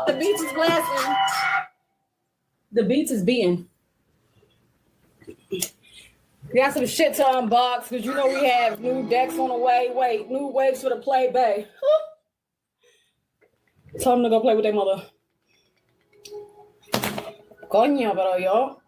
The beach is blasting. The beach is beating. Got some shit to unbox because you know we have new decks on the way. Wait, new waves for the play bay. Tell them to go play with their mother. Coño, pero yo.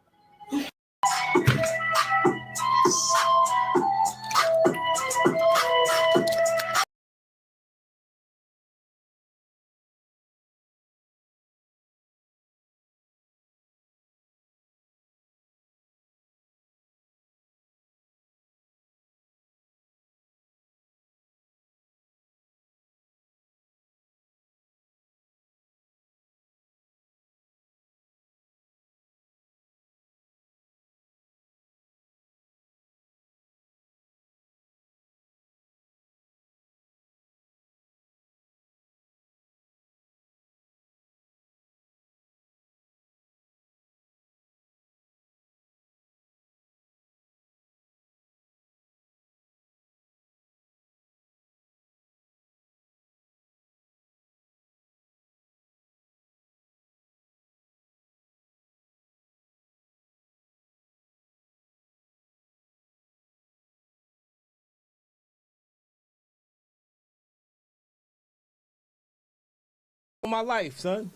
My life, son.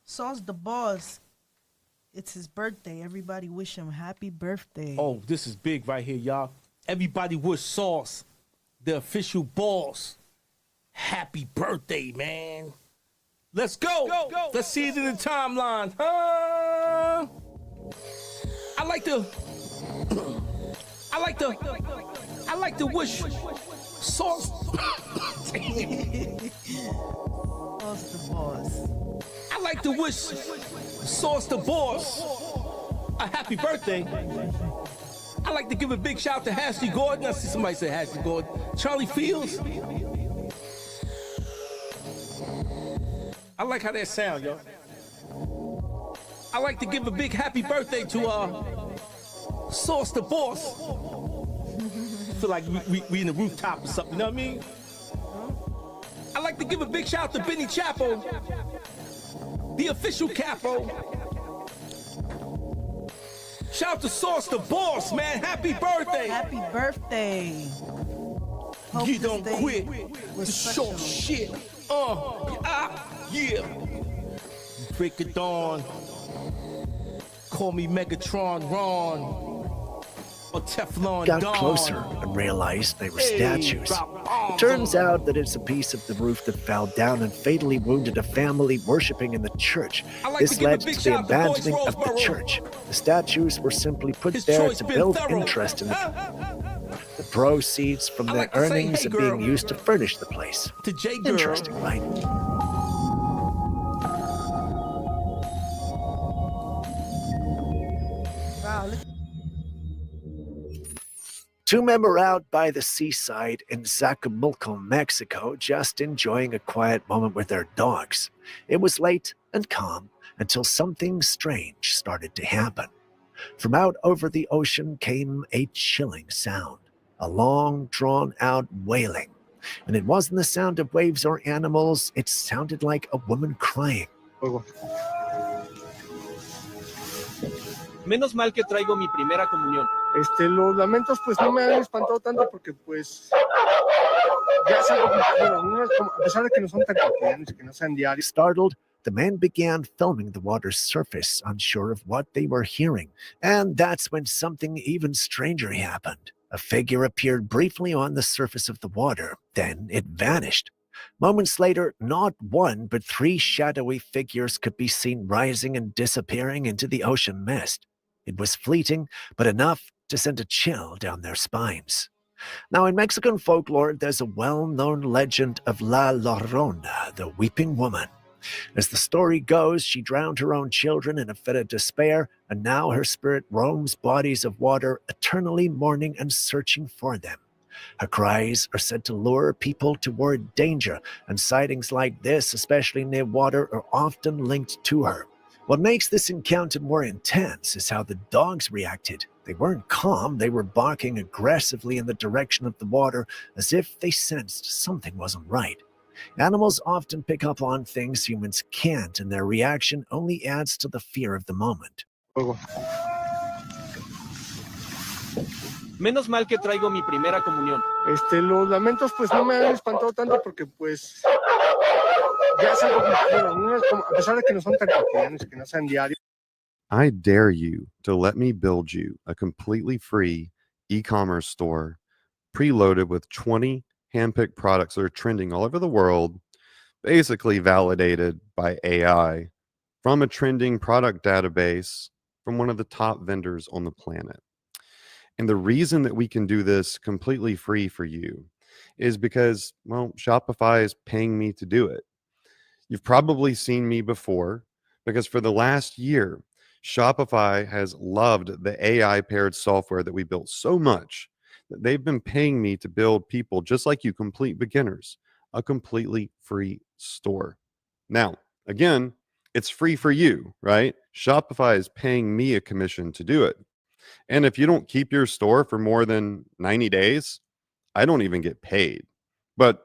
Sauce the boss. It's his birthday. Everybody wish him happy birthday. Oh, this is big right here, y'all. Everybody wish Sauce, the official boss, happy birthday, man. Let's go. Let's see it in the timeline. I like to wish Sauce. Sauce the boss. I like to wish Sauce the boss a happy birthday. I like to give a big shout out to Ashley Gordon. I see somebody say Ashley Gordon. Charlie Fields. I like how that sound, yo. I like to give a big happy birthday to Sauce the boss. I feel like we in the rooftop or something, you know what I mean? I like to give a big shout out to Benny Chapo, the official capo. Shout out to Sauce the boss, man. Happy birthday. Happy birthday. Hope You don't this day quit was the special. short shit. Yeah. Break of dawn. Call me Megatron Ron. Or Teflon Got Don. closer and realized they were statues. drop bombs Turns on 'em. out that it's a piece of the roof that fell down and fatally wounded a family worshiping in the church. I like to This give a led big to the shout out to Boyce abandoning of the Roseboro. church. The statues were simply put His there choice to been build thorough. interest in the proceeds from I their like to say, earnings hey, are being girl. used to furnish the place. To J Girl. Interesting, right? Wow, look. Two men were out by the seaside in Zacumulco, Mexico, just enjoying a quiet moment with their dogs. It was late and calm until something strange started to happen. From out over the ocean came a chilling sound, a long, drawn-out wailing. And it wasn't the sound of waves or animals, it sounded like a woman crying. Menos mal que traigo mi primera comunión. Los lamentos pues no me han espantado tanto porque pues ya es algo bueno, no es como, a pesar de que no son tan cotidianos, que no sean diarios. Startled, the men began filming the water's surface, unsure of what they were hearing. And that's when something even stranger happened. A figure appeared briefly on the surface of the water, then it vanished. Moments later, not one, but three shadowy figures could be seen rising and disappearing into the ocean mist. It was fleeting, but enough to send a chill down their spines. Now, in Mexican folklore, there's a well-known legend of La Llorona, the weeping woman. As the story goes, she drowned her own children in a fit of despair, and now her spirit roams bodies of water, eternally mourning and searching for them. Her cries are said to lure people toward danger, and sightings like this, especially near water, are often linked to her. What makes this encounter more intense is how the dogs reacted. They weren't calm, they were barking aggressively in the direction of the water, as if they sensed something wasn't right. Animals often pick up on things humans can't, and their reaction only adds to the fear of the moment. Luego. Menos mal que traigo mi primera comunión. Los lamentos pues no me han espantado tanto porque pues ya es algo, bueno, no es como, a pesar de que no son tan cotidianos, que no sean diarios. I dare you to let me build you a completely free e-commerce store preloaded with 20 handpicked products that are trending all over the world, basically validated by AI from a trending product database from one of the top vendors on the planet. And the reason that we can do this completely free for you is because, well, Shopify is paying me to do it. You've probably seen me before because for the last year, Shopify has loved the AI paired software that we built so much that they've been paying me to build people just like you, complete beginners, a completely free store. Now, again, it's free for you, right? Shopify is paying me a commission to do it. And if you don't keep your store for more than 90 days, I don't even get paid. But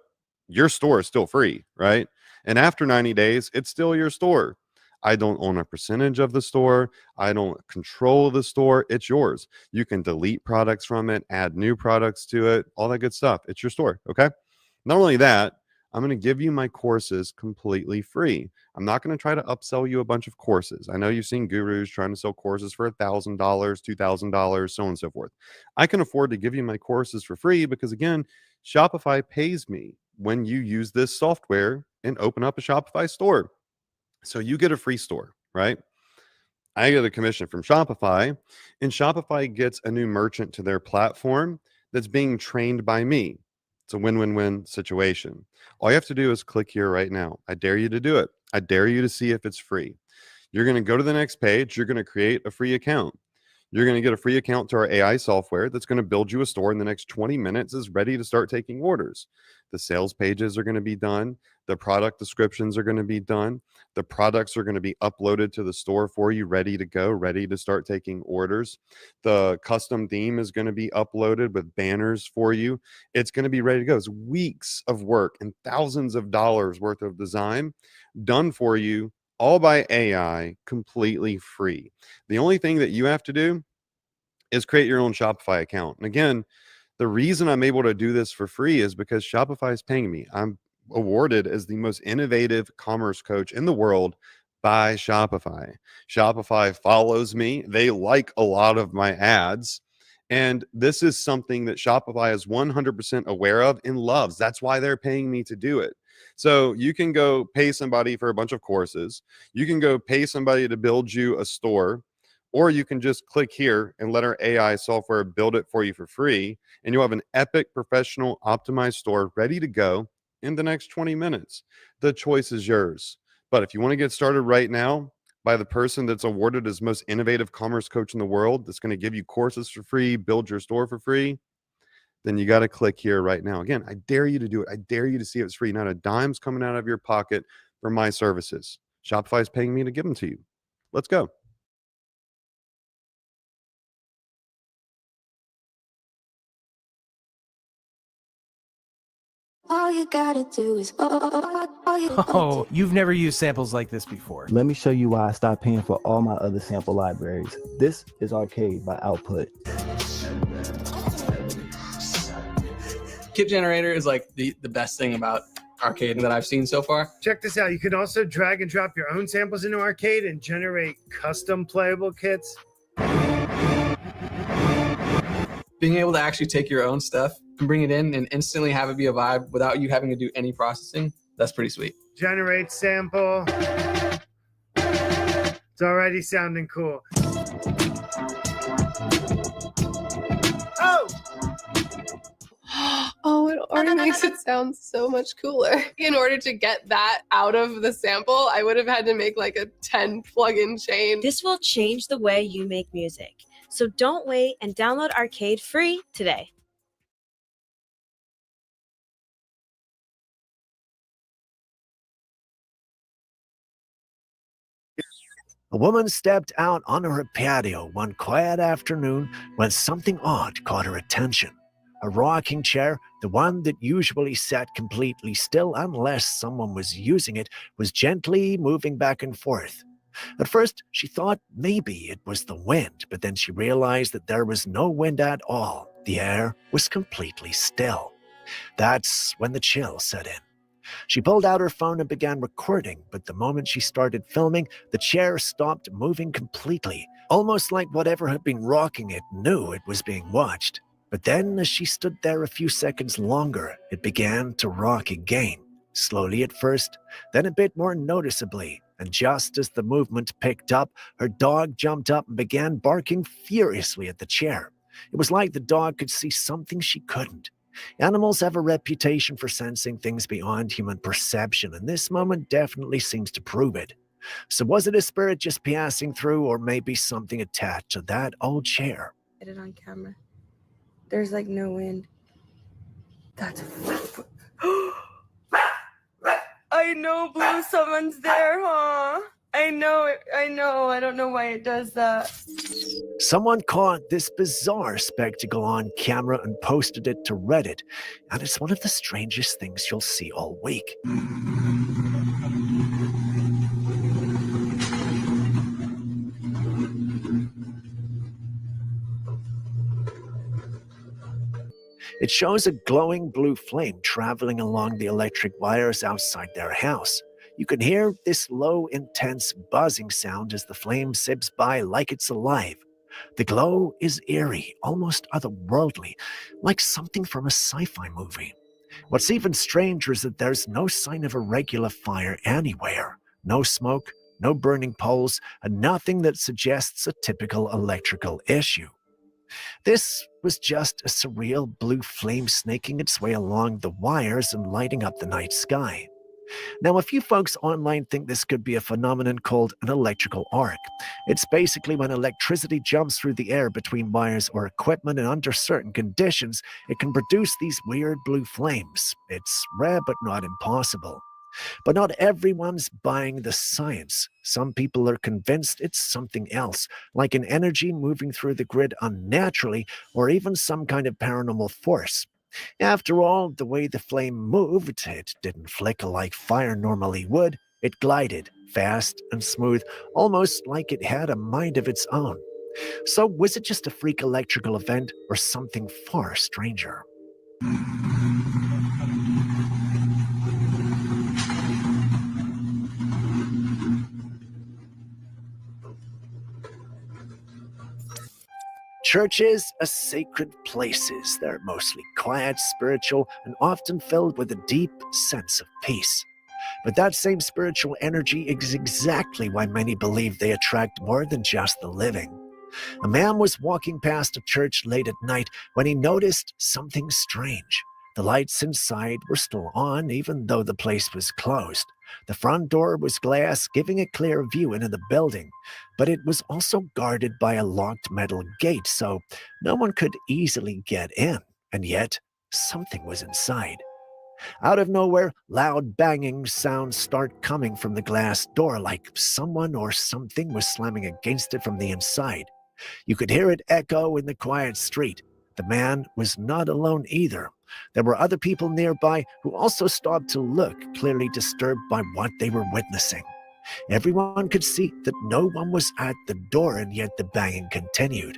your store is still free, right? And after 90 days, it's still your store. I don't own a percentage of the store. I don't control the store. It's yours. You can delete products from it, add new products to it, all that good stuff. It's your store, okay? Not only that, I'm going to give you my courses completely free. I'm not going to try to upsell you a bunch of courses. I know you've seen gurus trying to sell courses for $1,000, $2,000, so on and so forth. I can afford to give you my courses for free because, again, Shopify pays me when you use this software and open up a Shopify store. So you get a free store, right? I get a commission from Shopify, and Shopify gets a new merchant to their platform that's being trained by me. It's a win-win-win situation. All you have to do is click here right now. I dare you to do it. I dare you to see if it's free. You're going to go to the next page. You're going to create a free account. You're going to get a free account to our AI software that's going to build you a store in the next 20 minutes is ready to start taking orders. The sales pages are going to be done. The product descriptions are going to be done. The products are going to be uploaded to the store for you, ready to go, ready to start taking orders. The custom theme is going to be uploaded with banners for you. It's going to be ready to go. It's weeks of work and thousands of dollars worth of design done for you, all by AI, completely free. The only thing that you have to do is create your own Shopify account. And again, the reason I'm able to do this for free is because Shopify is paying me. I'm awarded as the most innovative commerce coach in the world by Shopify. Shopify follows me. They like a lot of my ads. And this is something that Shopify is 100% aware of and loves. That's why they're paying me to do it. So you can go pay somebody for a bunch of courses. You can go pay somebody to build you a store, or you can just click here and let our AI software build it for you for free. And you'll have an epic, professional, optimized store ready to go in the next 20 minutes. The choice is yours. But if you want to get started right now by the person that's awarded as most innovative commerce coach in the world, that's going to give you courses for free, build your store for free, then you got to click here right now. Again, I dare you to do it. I dare you to see if it's free. Not a dime's coming out of your pocket for my services. Shopify is paying me to give them to you. Let's go. All you gotta do is Oh, you've never used samples like this before. Let me show you why I stopped paying for all my other sample libraries. This is Arcade by Output. Kit Generator is like the best thing about Arcade that I've seen so far. Check this out. You can also drag and drop your own samples into Arcade and generate custom playable kits. Being able to actually take your own stuff and bring it in and instantly have it be a vibe without you having to do any processing, that's pretty sweet. Generate sample. It's already sounding cool. Oh! Oh, it already makes it sound so much cooler. In order to get that out of the sample, I would have had to make like a 10 plugin chain. This will change the way you make music. So don't wait and download Arcade free today. A woman stepped out onto her patio one quiet afternoon when something odd caught her attention. A rocking chair, the one that usually sat completely still unless someone was using it, was gently moving back and forth. At first, she thought maybe it was the wind, but then she realized that there was no wind at all. The air was completely still. That's when the chill set in. She pulled out her phone and began recording, but the moment she started filming, the chair stopped moving completely, almost like whatever had been rocking it knew it was being watched. But then, as she stood there a few seconds longer, it began to rock again, slowly at first, then a bit more noticeably, and just as the movement picked up, her dog jumped up and began barking furiously at the chair. It was like the dog could see something she couldn't. Animals have a reputation for sensing things beyond human perception, and this moment definitely seems to prove it. So was it a spirit just passing through, or maybe something attached to that old chair? Get it on camera. There's like no wind. That's I know, Blue, someone's there, huh? I know. I don't know why it does that. Someone caught this bizarre spectacle on camera and posted it to Reddit, and it's one of the strangest things you'll see all week. It shows a glowing blue flame traveling along the electric wires outside their house. You can hear this low, intense buzzing sound as the flame zips by like it's alive. The glow is eerie, almost otherworldly, like something from a sci-fi movie. What's even stranger is that there's no sign of a regular fire anywhere. No smoke, no burning poles, and nothing that suggests a typical electrical issue. This was just a surreal blue flame snaking its way along the wires and lighting up the night sky. Now, a few folks online think this could be a phenomenon called an electrical arc. It's basically when electricity jumps through the air between wires or equipment, and under certain conditions, it can produce these weird blue flames. It's rare but not impossible. But not everyone's buying the science. Some people are convinced it's something else, like an energy moving through the grid unnaturally, or even some kind of paranormal force. After all, the way the flame moved, it didn't flicker like fire normally would. It glided, fast and smooth, almost like it had a mind of its own. So was it just a freak electrical event, or something far stranger? Churches are sacred places. They're mostly quiet, spiritual, and often filled with a deep sense of peace. But that same spiritual energy is exactly why many believe they attract more than just the living. A man was walking past a church late at night when he noticed something strange. The lights inside were still on, even though the place was closed. The front door was glass, giving a clear view into the building, but it was also guarded by a locked metal gate, so no one could easily get in. And yet, something was inside. Out of nowhere, loud banging sounds start coming from the glass door, like someone or something was slamming against it from the inside. You could hear it echo in the quiet street. The man was not alone either. There were other people nearby who also stopped to look, clearly disturbed by what they were witnessing. Everyone could see that no one was at the door, and yet the banging continued.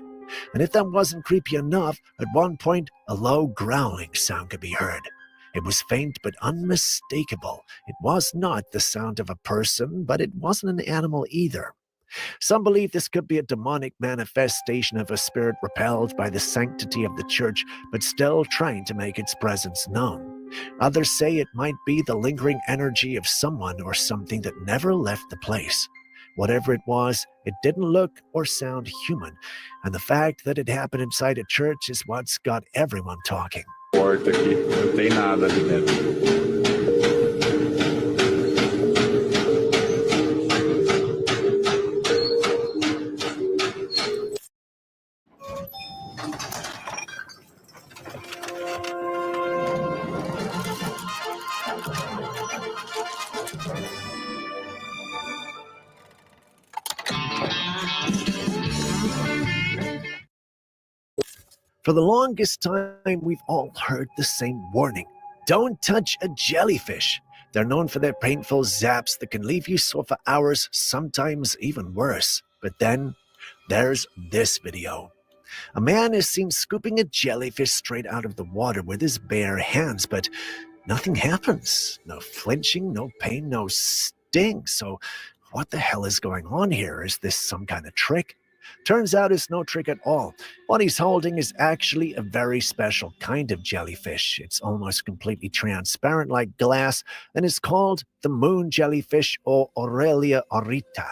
And if that wasn't creepy enough, at one point, a low growling sound could be heard. It was faint but unmistakable. It was not the sound of a person, but it wasn't an animal either. Some believe this could be a demonic manifestation of a spirit repelled by the sanctity of the church, but still trying to make its presence known. Others say it might be the lingering energy of someone or something that never left the place. Whatever it was, it didn't look or sound human, and the fact that it happened inside a church is what's got everyone talking. Porta aqui, não tem nada ali dentro. For the longest time, we've all heard the same warning. Don't touch a jellyfish. They're known for their painful zaps that can leave you sore for hours, sometimes even worse. But then there's this video. A man is seen scooping a jellyfish straight out of the water with his bare hands, but nothing happens. No flinching, no pain, no sting. So what the hell is going on here? Is this some kind of trick? Turns out it's no trick at all. What he's holding is actually a very special kind of jellyfish. It's almost completely transparent like glass, and it's called the moon jellyfish, or Aurelia aurita.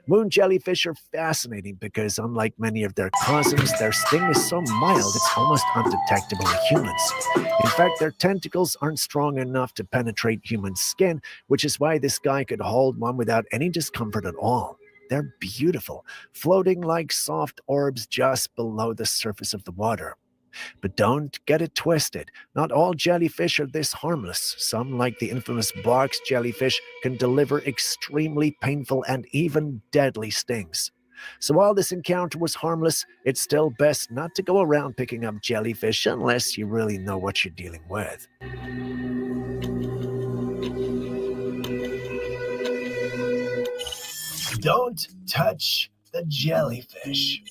Moon jellyfish are fascinating because, unlike many of their cousins, their sting is so mild it's almost undetectable in humans. In fact, their tentacles aren't strong enough to penetrate human skin, which is why this guy could hold one without any discomfort at all. They're beautiful, floating like soft orbs just below the surface of the water. But don't get it twisted. Not all jellyfish are this harmless. Some, like the infamous box jellyfish, can deliver extremely painful and even deadly stings. So while this encounter was harmless, it's still best not to go around picking up jellyfish unless you really know what you're dealing with. Don't touch the jellyfish.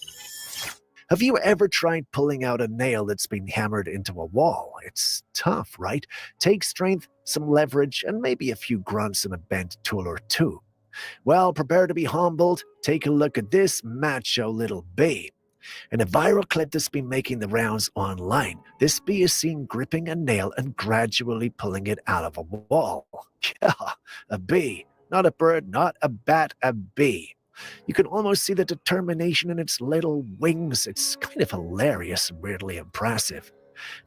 Have you ever tried pulling out a nail that's been hammered into a wall? It's tough, right? Takes strength, some leverage, and maybe a few grunts and a bent tool or two. Well, prepare to be humbled. Take a look at this macho little bee. In a viral clip that's been making the rounds online, this bee is seen gripping a nail and gradually pulling it out of a wall. Yeah, a bee. Not a bird, not a bat, a bee. You can almost see the determination in its little wings. It's kind of hilarious and weirdly impressive.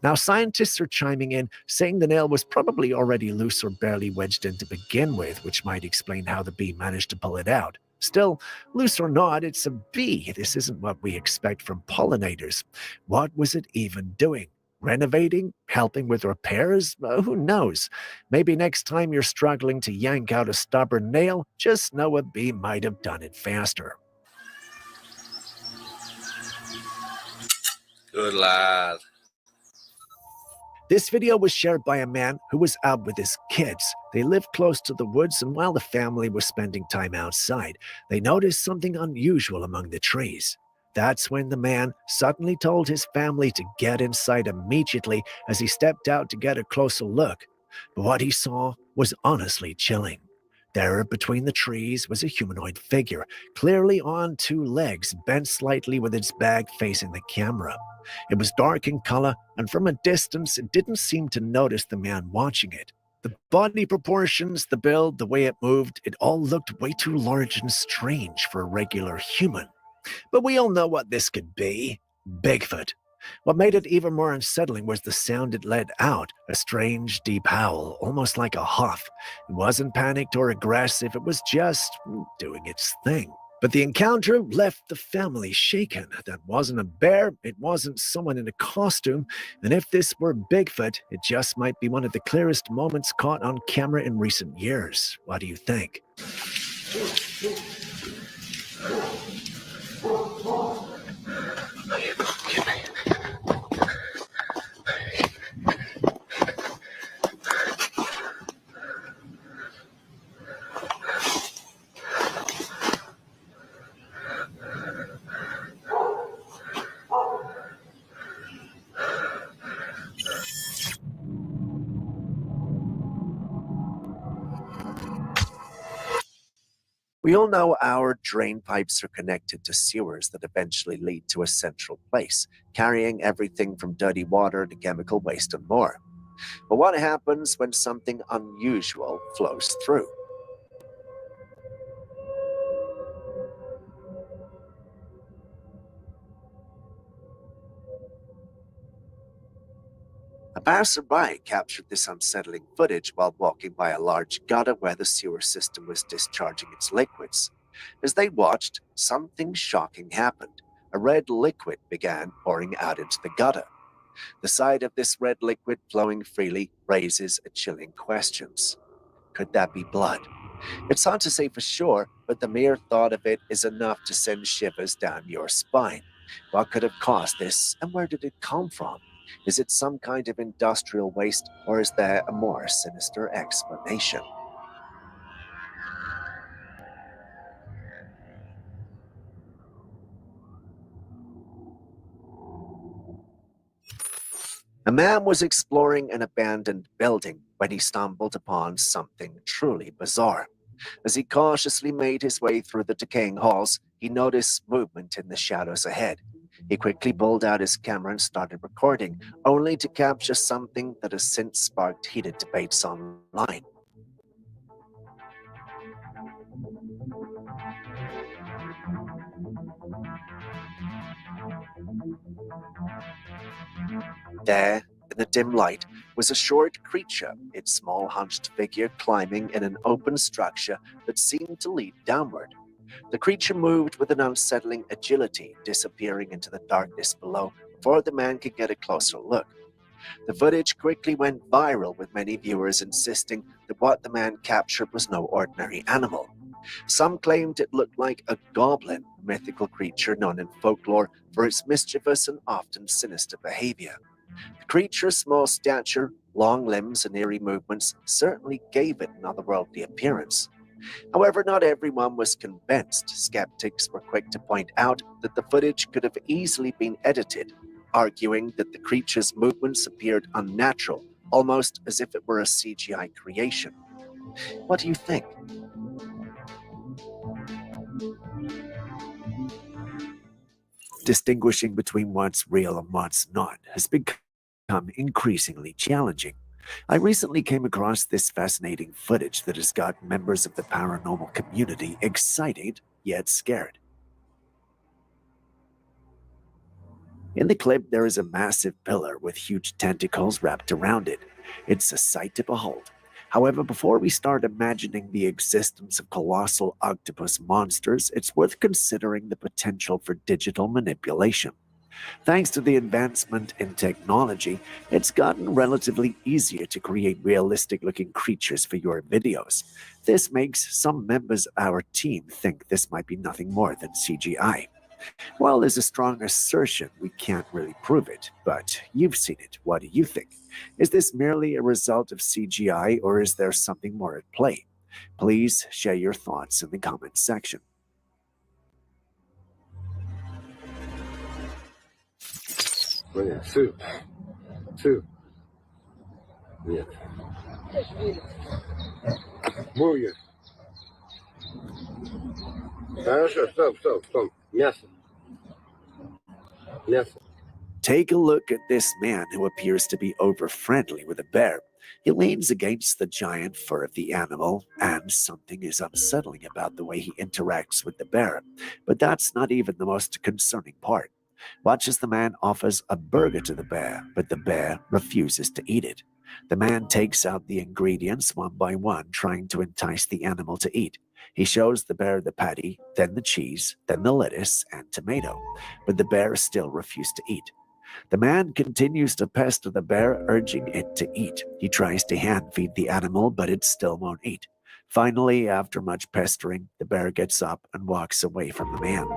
Now, scientists are chiming in, saying the nail was probably already loose or barely wedged in to begin with, which might explain how the bee managed to pull it out. Still, loose or not, it's a bee. This isn't what we expect from pollinators. What was it even doing? Renovating? Helping with repairs? Who knows? Maybe next time you're struggling to yank out a stubborn nail, just know a bee might have done it faster. Good lad. This video was shared by a man who was out with his kids. They lived close to the woods, and while the family was spending time outside, they noticed something unusual among the trees. That's when the man suddenly told his family to get inside immediately as he stepped out to get a closer look. But what he saw was honestly chilling. There, between the trees, was a humanoid figure, clearly on two legs, bent slightly with its back facing the camera. It was dark in color, and from a distance, it didn't seem to notice the man watching it. The body proportions, the build, the way it moved, it all looked way too large and strange for a regular human. But we all know what this could be. Bigfoot. What made it even more unsettling was the sound it let out, a strange, deep howl, almost like a huff. It wasn't panicked or aggressive, it was just doing its thing. But the encounter left the family shaken. That wasn't a bear, it wasn't someone in a costume, and if this were Bigfoot, it just might be one of the clearest moments caught on camera in recent years. What do you think? We all know our drain pipes are connected to sewers that eventually lead to a central place, carrying everything from dirty water to chemical waste and more. But what happens when something unusual flows through? A passerby captured this unsettling footage while walking by a large gutter where the sewer system was discharging its liquids. As they watched, something shocking happened. A red liquid began pouring out into the gutter. The sight of this red liquid flowing freely raises a chilling questions. Could that be blood? It's hard to say for sure, but the mere thought of it is enough to send shivers down your spine. What could have caused this, and where did it come from? Is it some kind of industrial waste, or is there a more sinister explanation? A man was exploring an abandoned building when he stumbled upon something truly bizarre. As he cautiously made his way through the decaying halls, he noticed movement in the shadows ahead. He quickly pulled out his camera and started recording, only to capture something that has since sparked heated debates online. There, in the dim light, was a short creature, its small hunched figure climbing in an open structure that seemed to lead downward. The creature moved with an unsettling agility, disappearing into the darkness below before the man could get a closer look. The footage quickly went viral, with many viewers insisting that what the man captured was no ordinary animal. Some claimed it looked like a goblin, a mythical creature known in folklore for its mischievous and often sinister behavior. The creature's small stature, long limbs, and eerie movements certainly gave it an otherworldly appearance. However, not everyone was convinced. Skeptics were quick to point out that the footage could have easily been edited, arguing that the creature's movements appeared unnatural, almost as if it were a CGI creation. What do you think? Distinguishing between what's real and what's not has become increasingly challenging. I recently came across this fascinating footage that has got members of the paranormal community excited yet scared. In the clip, there is a massive pillar with huge tentacles wrapped around it. It's a sight to behold. However, before we start imagining the existence of colossal octopus monsters, it's worth considering the potential for digital manipulation. Thanks to the advancement in technology, it's gotten relatively easier to create realistic-looking creatures for your videos. This makes some members of our team think this might be nothing more than CGI. While there's a strong assertion, we can't really prove it, but you've seen it. What do you think? Is this merely a result of CGI, or is there something more at play? Please share your thoughts in the comments section. Brilliant. Two. Yeah. Muy bien. Stop. Мясо. Take a look at this man who appears to be over-friendly with a bear. He leans against the giant fur of the animal, and something is unsettling about the way he interacts with the bear. But that's not even the most concerning part. Watch as the man offers a burger to the bear, but the bear refuses to eat it. The man takes out the ingredients one by one, trying to entice the animal to eat. He shows the bear the patty, then the cheese, then the lettuce and tomato, but the bear still refused to eat. The man continues to pester the bear, urging it to eat. He tries to hand feed the animal, but it still won't eat. Finally, after much pestering, the bear gets up and walks away from the man.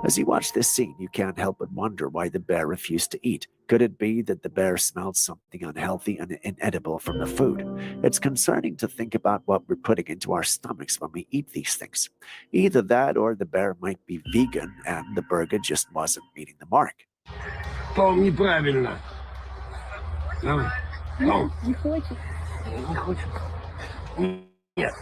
As you watch this scene, you can't help but wonder why the bear refused to eat. Could it be that the bear smelled something unhealthy and inedible from the food? It's concerning to think about what we're putting into our stomachs when we eat these things. Either that, or the bear might be vegan and the burger just wasn't meeting the mark. То неправильно. Давай. Не хочет. Не хочет. Нет.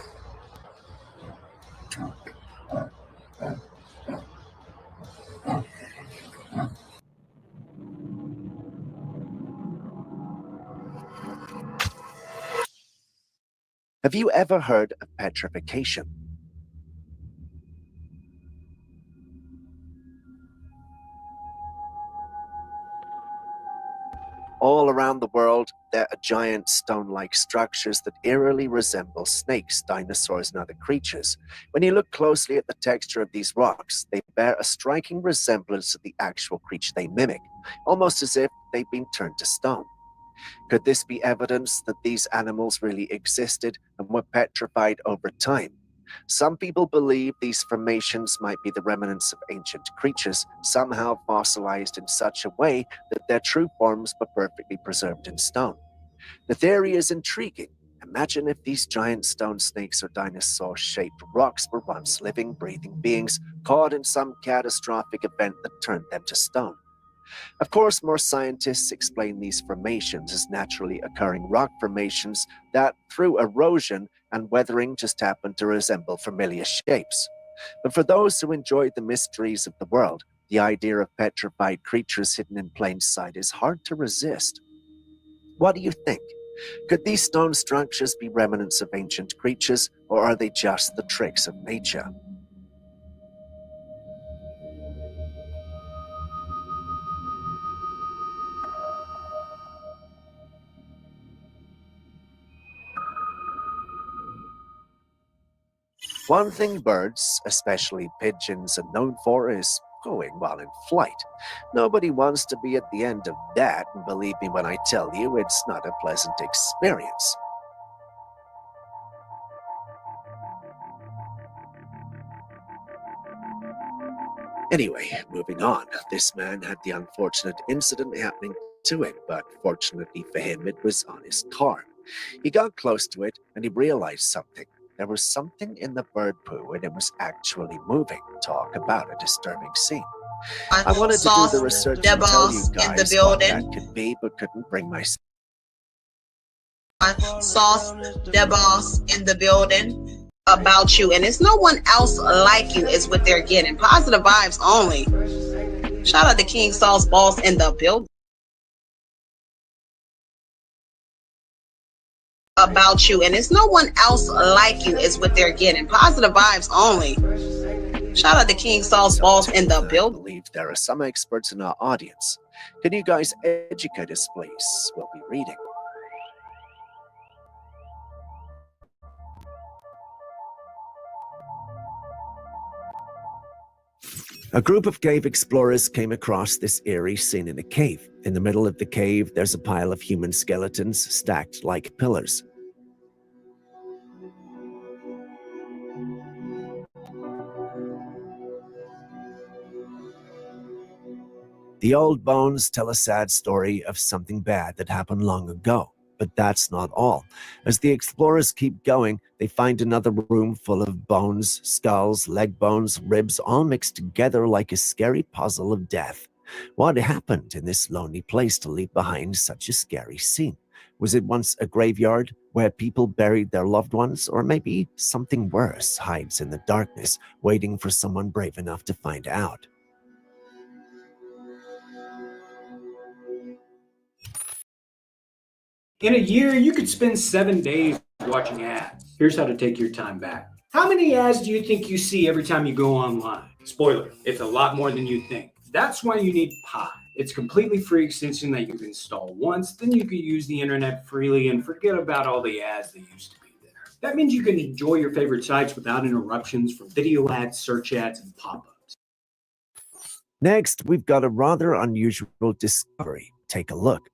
Have you ever heard of petrification? All around the world, there are giant stone-like structures that eerily resemble snakes, dinosaurs, and other creatures. When you look closely at the texture of these rocks, they bear a striking resemblance to the actual creature they mimic, almost as if they've been turned to stone. Could this be evidence that these animals really existed and were petrified over time? Some people believe these formations might be the remnants of ancient creatures, somehow fossilized in such a way that their true forms were perfectly preserved in stone. The theory is intriguing. Imagine if these giant stone snakes or dinosaur-shaped rocks were once living, breathing beings caught in some catastrophic event that turned them to stone. Of course, more scientists explain these formations as naturally occurring rock formations that, through erosion and weathering, just happen to resemble familiar shapes. But for those who enjoy the mysteries of the world, the idea of petrified creatures hidden in plain sight is hard to resist. What do you think? Could these stone structures be remnants of ancient creatures, or are they just the tricks of nature? One thing birds, especially pigeons, are known for is going while in flight. Nobody wants to be at the end of that, and believe me when I tell you, it's not a pleasant experience. Anyway, moving on. This man had the unfortunate incident happening to him, but fortunately for him, it was on his car. He got close to it, and he realized something. There was something in the bird poo, and it was actually moving. Talk about a disturbing scene. I wanted to do the research and tell you guys what that could be, but couldn't bring myself. Sauce, the boss in the building about you, and it's no one else like you is what they're getting. Positive vibes only. Shout out to King Sauce Boss in the building about you, and it's no one else like you is what they're getting. Positive vibes only. Shout out to King Sauce Boss in the building. I believe there are some experts in our audience. Can you guys educate us, please? We'll be reading. A group of cave explorers came across this eerie scene in a cave. In the middle of the cave, there's a pile of human skeletons stacked like pillars. The old bones tell a sad story of something bad that happened long ago. But that's not all. As the explorers keep going, they find another room full of bones, skulls, leg bones, ribs, all mixed together like a scary puzzle of death. What happened in this lonely place to leave behind such a scary scene? Was it once a graveyard where people buried their loved ones? Or maybe something worse hides in the darkness, waiting for someone brave enough to find out? In a year, you could spend 7 days watching ads. Here's how to take your time back. How many ads do you think you see every time you go online? Spoiler, it's a lot more than you think. That's why you need Pi. It's a completely free extension that you can install once, then you can use the internet freely and forget about all the ads that used to be there. That means you can enjoy your favorite sites without interruptions from video ads, search ads, and pop-ups. Next, we've got a rather unusual discovery. Take a look.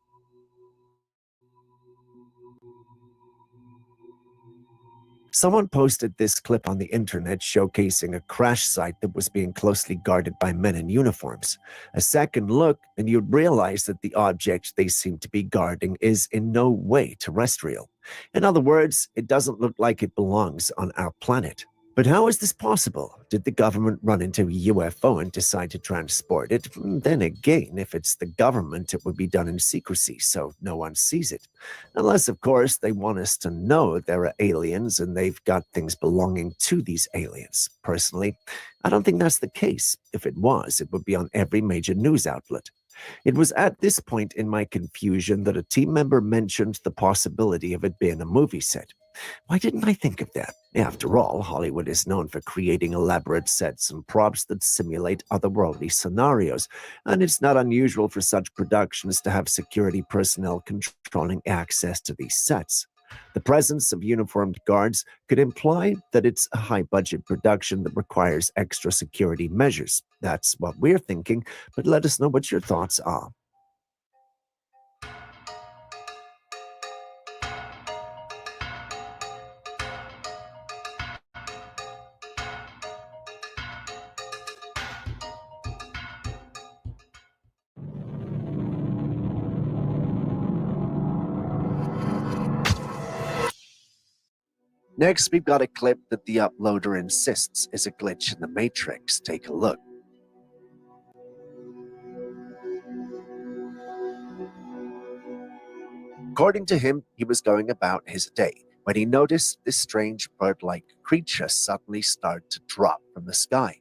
Someone posted this clip on the internet showcasing a crash site that was being closely guarded by men in uniforms. A second look, and you'd realize that the object they seem to be guarding is in no way terrestrial. In other words, it doesn't look like it belongs on our planet. But how is this possible? Did the government run into a UFO and decide to transport it? Then again, if it's the government, it would be done in secrecy, so no one sees it. Unless, of course, they want us to know there are aliens and they've got things belonging to these aliens. Personally, I don't think that's the case. If it was, it would be on every major news outlet. It was at this point in my confusion that a team member mentioned the possibility of it being a movie set. Why didn't I think of that? After all, Hollywood is known for creating elaborate sets and props that simulate otherworldly scenarios, and it's not unusual for such productions to have security personnel controlling access to these sets. The presence of uniformed guards could imply that it's a high-budget production that requires extra security measures. That's what we're thinking, but let us know what your thoughts are. Next, we've got a clip that the uploader insists is a glitch in the Matrix. Take a look. According to him, he was going about his day when he noticed this strange bird-like creature suddenly start to drop from the sky.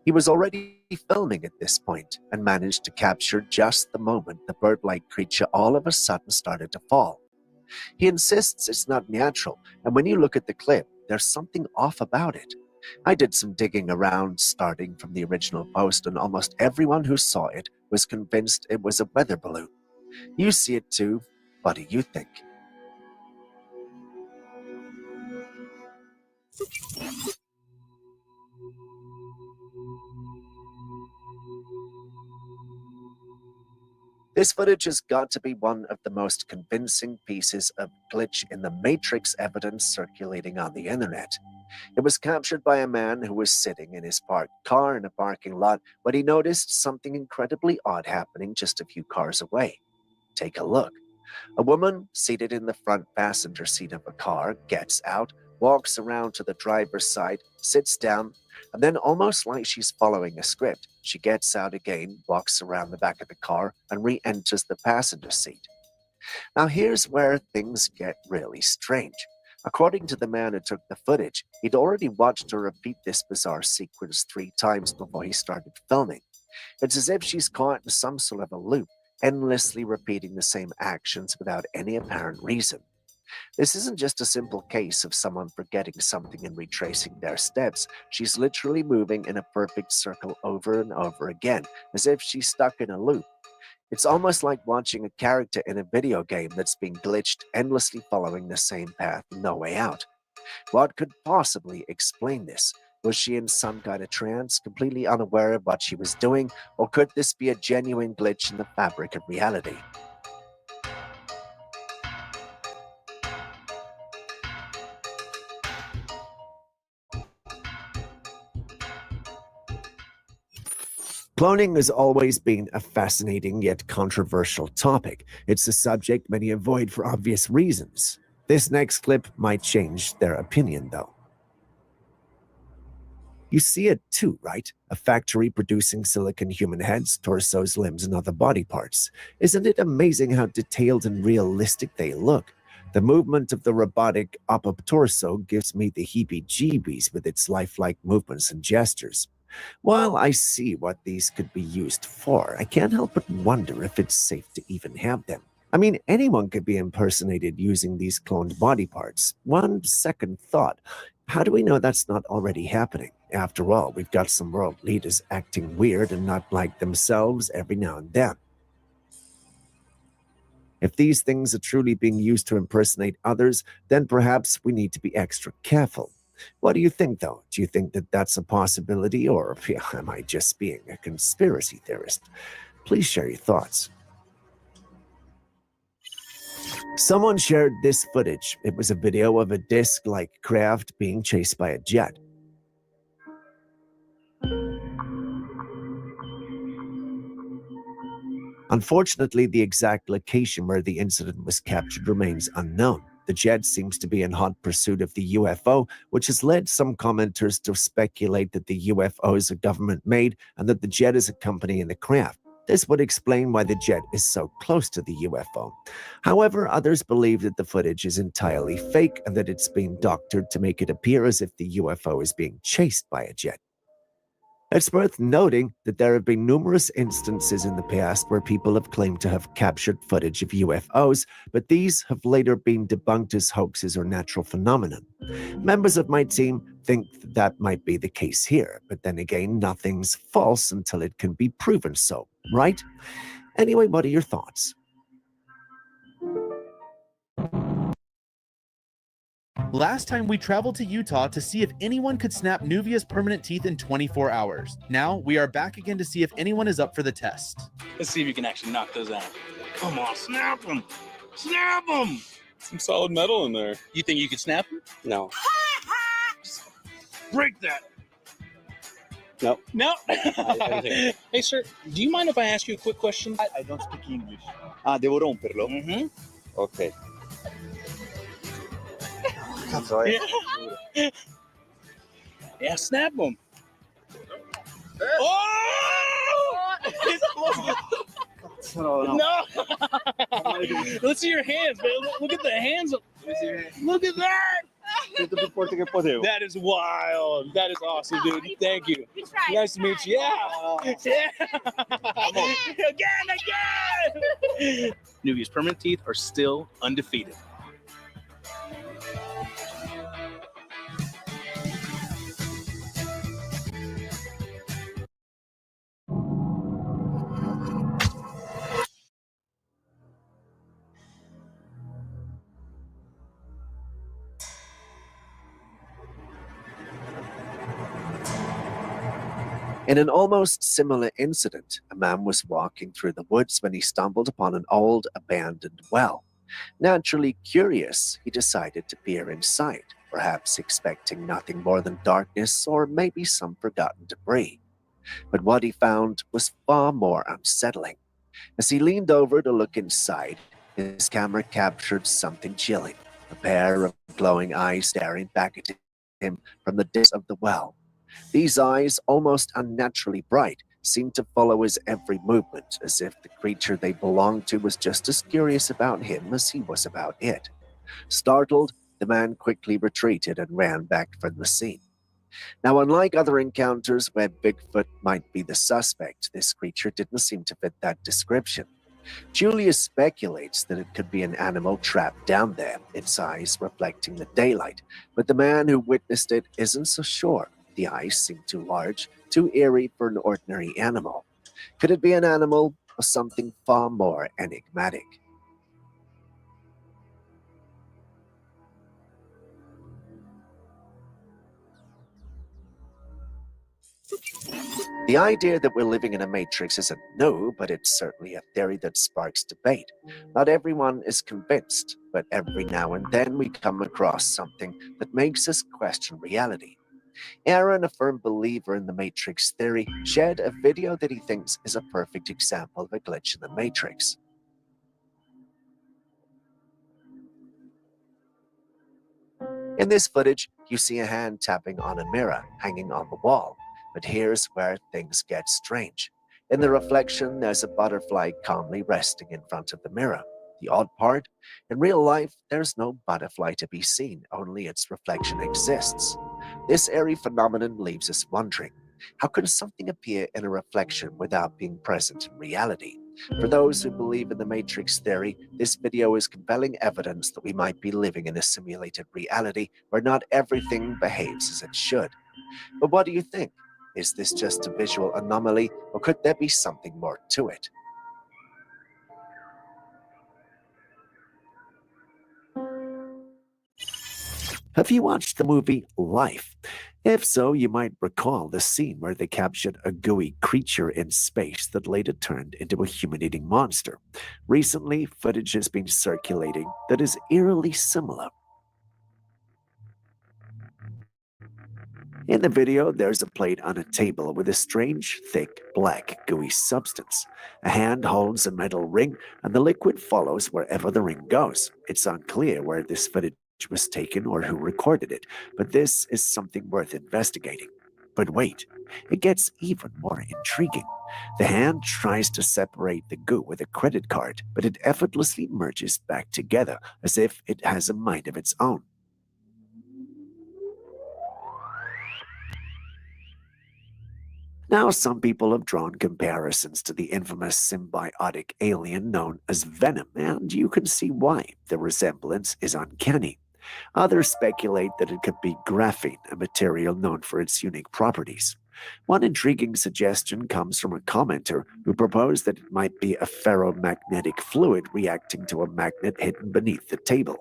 He was already filming at this point and managed to capture just the moment the bird-like creature all of a sudden started to fall. He insists it's not natural, and when you look at the clip, there's something off about it. I did some digging around starting from the original post, and almost everyone who saw it was convinced it was a weather balloon. You see it too. What do you think? This footage has got to be one of the most convincing pieces of glitch in the Matrix evidence circulating on the internet. It was captured by a man who was sitting in his parked car in a parking lot when he noticed something incredibly odd happening just a few cars away. Take a look. A woman seated in the front passenger seat of a car gets out, walks around to the driver's side, sits down, and then, almost like she's following a script, she gets out again, walks around the back of the car, and re-enters the passenger seat. Now here's where things get really strange. According to the man who took the footage, he'd already watched her repeat this bizarre sequence 3 times before he started filming. It's as if she's caught in some sort of a loop, endlessly repeating the same actions without any apparent reason. This isn't just a simple case of someone forgetting something and retracing their steps. She's literally moving in a perfect circle over and over again, as if she's stuck in a loop. It's almost like watching a character in a video game that's being glitched, endlessly following the same path, no way out. What could possibly explain this? Was she in some kind of trance, completely unaware of what she was doing, or could this be a genuine glitch in the fabric of reality? Cloning has always been a fascinating yet controversial topic. It's a subject many avoid for obvious reasons. This next clip might change their opinion, though. You see it too, right? A factory producing silicon human heads, torsos, limbs, and other body parts. Isn't it amazing how detailed and realistic they look? The movement of the robotic up torso gives me the heebie-jeebies with its lifelike movements and gestures. While I see what these could be used for, I can't help but wonder if it's safe to even have them. I mean, anyone could be impersonated using these cloned body parts. One second thought, how do we know that's not already happening? After all, we've got some world leaders acting weird and not like themselves every now and then. If these things are truly being used to impersonate others, then perhaps we need to be extra careful. What do you think, though? Do you think that that's a possibility, or am I just being a conspiracy theorist? Please share your thoughts. Someone shared this footage. It was a video of a disc-like craft being chased by a jet. Unfortunately, the exact location where the incident was captured remains unknown. The jet seems to be in hot pursuit of the UFO, which has led some commenters to speculate that the UFO is a government-made and that the jet is a company in the craft. This would explain why the jet is so close to the UFO. However, others believe that the footage is entirely fake and that it's been doctored to make it appear as if the UFO is being chased by a jet. It's worth noting that there have been numerous instances in the past where people have claimed to have captured footage of UFOs, but these have later been debunked as hoaxes or natural phenomenon. Members of my team think that might be the case here, but then again, nothing's false until it can be proven so, right? Anyway, what are your thoughts? Last time we traveled to Utah to see if anyone could snap Nuvia's permanent teeth in 24 hours. Now we are back again to see if anyone is up for the test. Let's see if you can actually knock those out. Come on, snap them! Snap them! Some solid metal in there. You think you could snap them? No. Break that! No. No? I think- Hey, sir, do you mind if I ask you a quick question? I don't speak English. Ah, devo romperlo? Mm-hmm. Okay. Yeah. Yeah, snap them. Oh! No. Let's see your hands, man. Look at the hands. Look at that. That is wild. That is awesome, dude. Thank you. Nice to meet you. Yeah. Yeah. Again. Nuvia's permanent teeth are still undefeated. In an almost similar incident, a man was walking through the woods when he stumbled upon an old abandoned well. Naturally curious, he decided to peer inside, perhaps expecting nothing more than darkness or maybe some forgotten debris. But what he found was far more unsettling. As he leaned over to look inside, his camera captured something chilling, a pair of glowing eyes staring back at him from the depths of the well. These eyes, almost unnaturally bright, seemed to follow his every movement, as if the creature they belonged to was just as curious about him as he was about it. Startled, the man quickly retreated and ran back from the scene. Now, unlike other encounters where Bigfoot might be the suspect, this creature didn't seem to fit that description. Julius speculates that it could be an animal trapped down there, its eyes reflecting the daylight, but the man who witnessed it isn't so sure. The eyes seem too large, too eerie for an ordinary animal. Could it be an animal or something far more enigmatic? The idea that we're living in a matrix isn't new, but it's certainly a theory that sparks debate. Not everyone is convinced, but every now and then we come across something that makes us question reality. Aaron, a firm believer in the Matrix theory, shared a video that he thinks is a perfect example of a glitch in the Matrix. In this footage, you see a hand tapping on a mirror hanging on the wall, but here's where things get strange. In the reflection, there's a butterfly calmly resting in front of the mirror. The odd part? In real life, there's no butterfly to be seen, only its reflection exists. This airy phenomenon leaves us wondering, how can something appear in a reflection without being present in reality? For those who believe in the Matrix theory, this video is compelling evidence that we might be living in a simulated reality where not everything behaves as it should. But what do you think? Is this just a visual anomaly, or could there be something more to it? Have you watched the movie Life? If so, you might recall the scene where they captured a gooey creature in space that later turned into a human-eating monster. Recently, footage has been circulating that is eerily similar. In the video, there's a plate on a table with a strange, thick, black, gooey substance. A hand holds a metal ring, and the liquid follows wherever the ring goes. It's unclear where this footage was taken or who recorded it, but this is something worth investigating. But wait, it gets even more intriguing. The hand tries to separate the goo with a credit card, but it effortlessly merges back together as if it has a mind of its own. Now, some people have drawn comparisons to the infamous symbiotic alien known as Venom, and you can see why. The resemblance is uncanny. Others speculate that it could be graphene, a material known for its unique properties. One intriguing suggestion comes from a commenter who proposed that it might be a ferromagnetic fluid reacting to a magnet hidden beneath the table.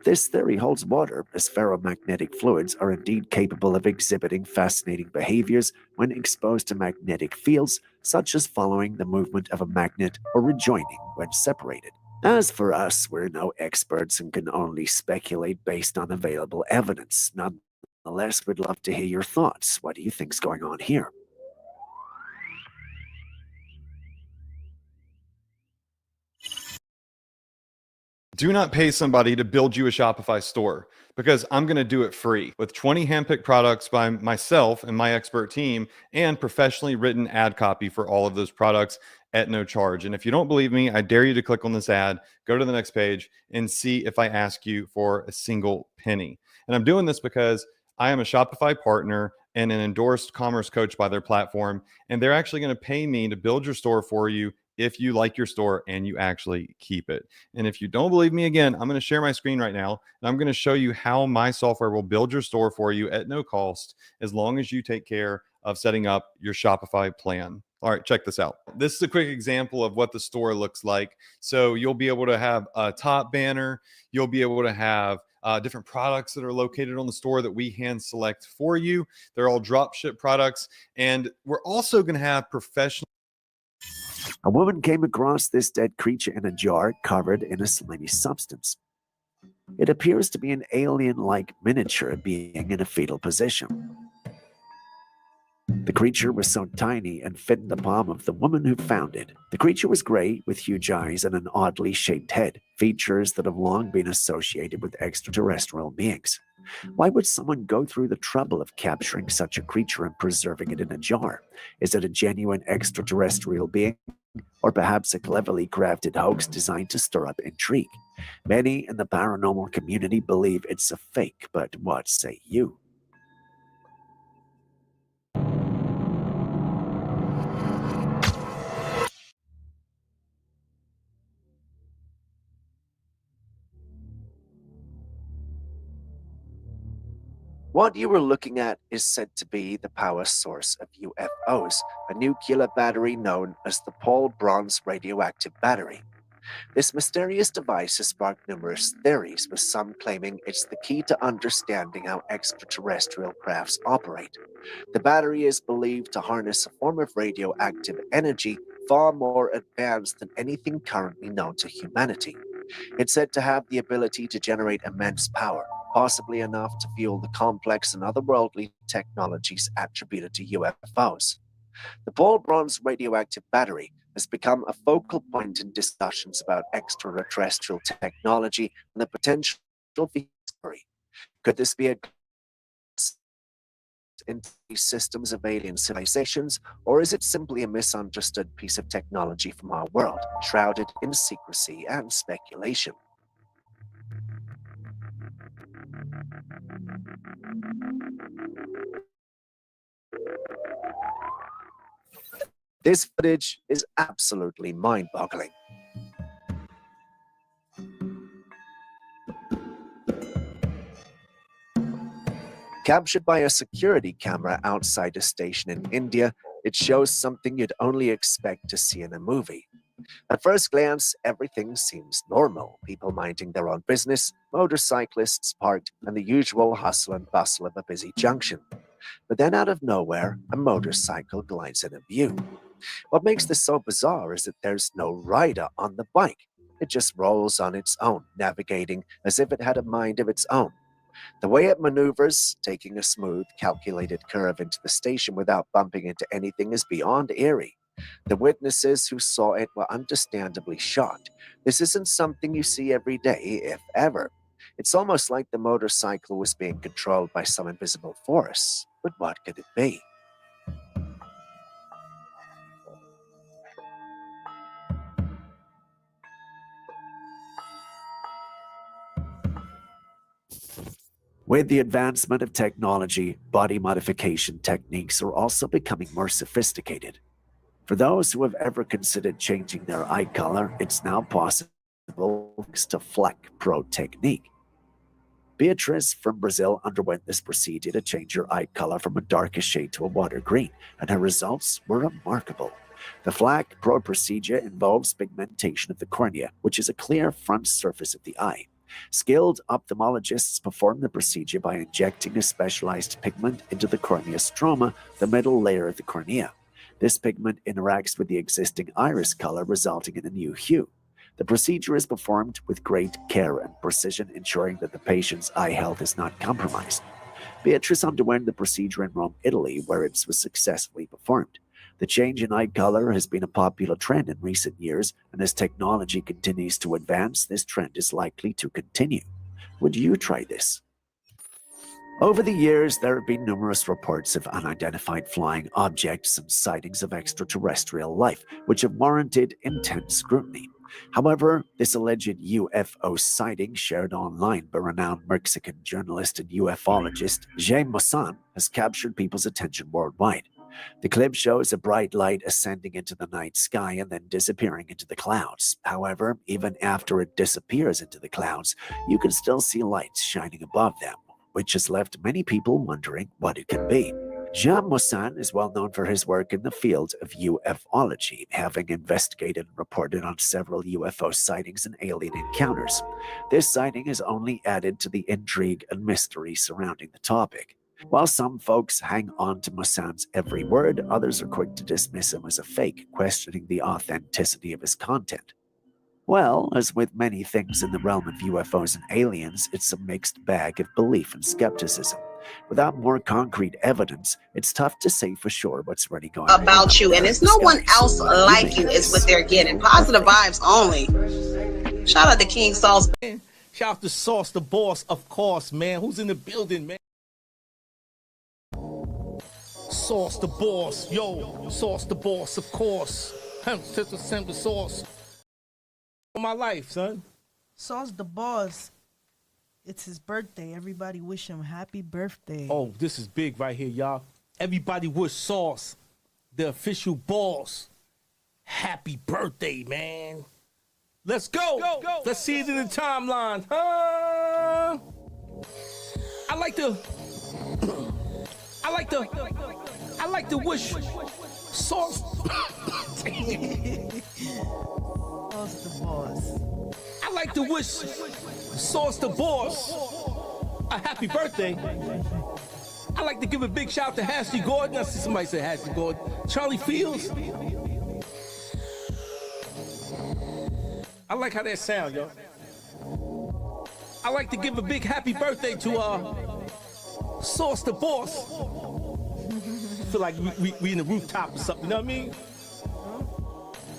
This theory holds water, as ferromagnetic fluids are indeed capable of exhibiting fascinating behaviors when exposed to magnetic fields, such as following the movement of a magnet or rejoining when separated. As for us, we're no experts and can only speculate based on available evidence. Nonetheless, we'd love to hear your thoughts. What do you think's going on here? Do not pay somebody to build you a Shopify store. because I'm going to do it free with 20 handpicked products by myself and my expert team and professionally written ad copy for all of those products at no charge. And if you don't believe me, I dare you to click on this ad, go to the next page, and see if I ask you for a single penny. And I'm doing this because I am a Shopify partner and an endorsed commerce coach by their platform, and they're actually going to pay me to build your store for you if you like your store and you actually keep it. And if you don't believe me, again, I'm going to share my screen right now, and I'm going to show you how my software will build your store for you at no cost, as long as you take care of setting up your Shopify plan. All right, check this out. This is a quick example of what the store looks like. So you'll be able to have a top banner. You'll be able to have different products that are located on the store that we hand select for you. They're all drop ship products. And we're also going to have professional. A woman came across this dead creature in a jar covered in a slimy substance. It appears to be an alien-like miniature being in a fetal position. The creature was so tiny and fit in the palm of the woman who found it. The creature was gray with huge eyes and an oddly shaped head, features that have long been associated with extraterrestrial beings. Why would someone go through the trouble of capturing such a creature and preserving it in a jar? Is it a genuine extraterrestrial being? Or perhaps a cleverly crafted hoax designed to stir up intrigue? Many in the paranormal community believe it's a fake, but what say you? What you are looking at is said to be the power source of UFOs, a nuclear battery known as the Paul Bronze radioactive battery. This mysterious device has sparked numerous theories, with some claiming it's the key to understanding how extraterrestrial crafts operate. The battery is believed to harness a form of radioactive energy far more advanced than anything currently known to humanity. It's said to have the ability to generate immense power, possibly enough to fuel the complex and otherworldly technologies attributed to UFOs. The Paul Bronze radioactive battery has become a focal point in discussions about extraterrestrial technology and the potential for history. Could this be a into these systems of alien civilizations, or is it simply a misunderstood piece of technology from our world, shrouded in secrecy and speculation? This footage is absolutely mind-boggling. Captured by a security camera outside a station in India, it shows something you'd only expect to see in a movie. At first glance, everything seems normal. People minding their own business, motorcyclists parked, and the usual hustle and bustle of a busy junction. But then out of nowhere, a motorcycle glides into view. What makes this so bizarre is that there's no rider on the bike. It just rolls on its own, navigating as if it had a mind of its own. The way it maneuvers, taking a smooth, calculated curve into the station without bumping into anything, is beyond eerie. The witnesses who saw it were understandably shocked. This isn't something you see every day, if ever. It's almost like the motorcycle was being controlled by some invisible force. But what could it be? With the advancement of technology, body modification techniques are also becoming more sophisticated. For those who have ever considered changing their eye color, it's now possible thanks to Fleck Pro technique. Beatrice from Brazil underwent this procedure to change her eye color from a darker shade to a water green, and her results were remarkable. The Fleck Pro procedure involves pigmentation of the cornea, which is a clear front surface of the eye. Skilled ophthalmologists perform the procedure by injecting a specialized pigment into the cornea stroma, the middle layer of the cornea. This pigment interacts with the existing iris color, resulting in a new hue. The procedure is performed with great care and precision, ensuring that the patient's eye health is not compromised. Beatrice underwent the procedure in Rome, Italy, where it was successfully performed. The change in eye color has been a popular trend in recent years, and as technology continues to advance, this trend is likely to continue. Would you try this? Over the years, there have been numerous reports of unidentified flying objects and sightings of extraterrestrial life, which have warranted intense scrutiny. However, this alleged UFO sighting shared online by renowned Mexican journalist and ufologist Jaime Maussan has captured people's attention worldwide. The clip shows a bright light ascending into the night sky and then disappearing into the clouds. However, even after it disappears into the clouds, you can still see lights shining above them, which has left many people wondering what it could be. Jaime Maussan is well known for his work in the field of ufology, having investigated and reported on several UFO sightings and alien encounters. This sighting has only added to the intrigue and mystery surrounding the topic. While some folks hang on to Maussan's every word, others are quick to dismiss him as a fake, questioning the authenticity of his content. Well, as with many things in the realm of UFOs and aliens, it's a mixed bag of belief and skepticism. Without more concrete evidence, it's tough to say for sure what's really going on about you, and it's no one else like you is what they're getting. Positive vibes only. Shout out to King Sauce. Shout out to Sauce the Boss, of course, man. Who's in the building, man? Sauce the Boss, yo. Sauce the Boss, of course. Send sauce. My life, son. Sauce the Boss. It's his birthday. Everybody wish him happy birthday. Oh, this is big right here, y'all. Everybody wish Sauce, the official boss, happy birthday, man. Let's go. Let's see it in the timeline. I like to wish Sauce. Sauce the Boss. I like to wish Sauce the Boss a happy birthday. I like to give a big shout out to Ashley Gordon. I see somebody say Ashley Gordon. Charlie Fields. I like how that sound, yo. I like to give a big happy birthday to Sauce the Boss. I feel like we in the rooftop or something, you know what I mean?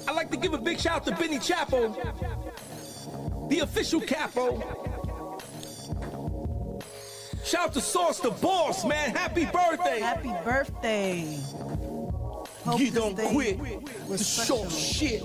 I like to give a big shout out to Benny Chapo, the official capo. Shout out to Sauce the Boss, man. Happy birthday. Happy birthday. Hope You this don't day quit was the special. short shit.